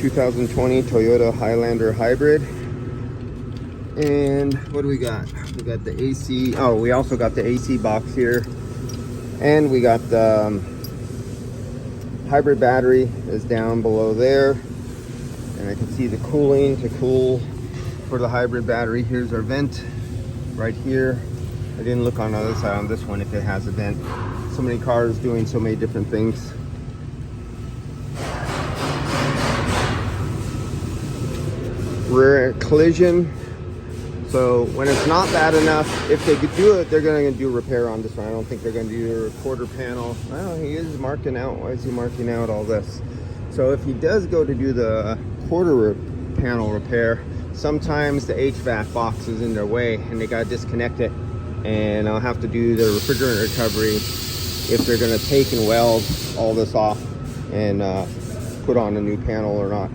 2020 Toyota Highlander hybrid. And what do we got? We got the AC. Oh, we also got the AC box here, and we got the hybrid battery is down below there, and I can see the cooling to cool for the hybrid battery. Here's our vent right here. I didn't look on the other side on this one if it has a vent. So many cars doing so many different things. Rear collision. So when it's not bad enough, if they could do it, they're going to do a repair on this one. I don't think they're going to do a quarter panel. Well, he is marking out. Why is he marking out all this? So if he does go to do the quarter panel repair, sometimes the HVAC box is in their way and they got to disconnect it. And I'll have to do the refrigerant recovery if they're going to take and weld all this off and put on a new panel or not.